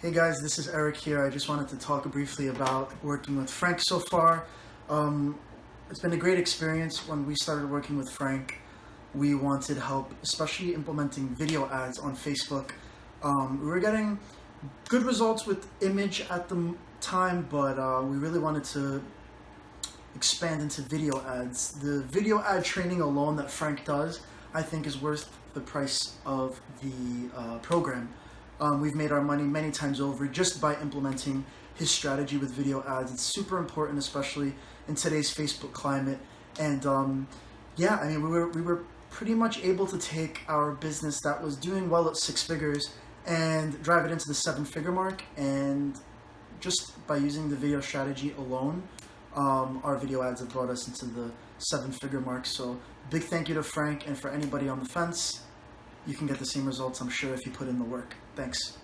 Hey guys, this is Eric here. I just wanted to talk briefly about working with Frank so far. It's been a great experience. When we started working with Frank, we wanted help, especially implementing video ads on Facebook. We were getting good results with image at the time, but we really wanted to expand into video ads. The video ad training alone that Frank does, I think, is worth the price of the program. We've made our money many times over just by implementing his strategy with video ads. It's super important, especially in today's Facebook climate. And yeah, I mean, we were pretty much able to take our business that was doing well at 6 figures and drive it into the 7-figure mark. And just by using the video strategy alone, our video ads have brought us into the 7-figure mark. So big thank you to Frank, and for anybody on the fence, you can get the same results, I'm sure, if you put in the work. Thanks.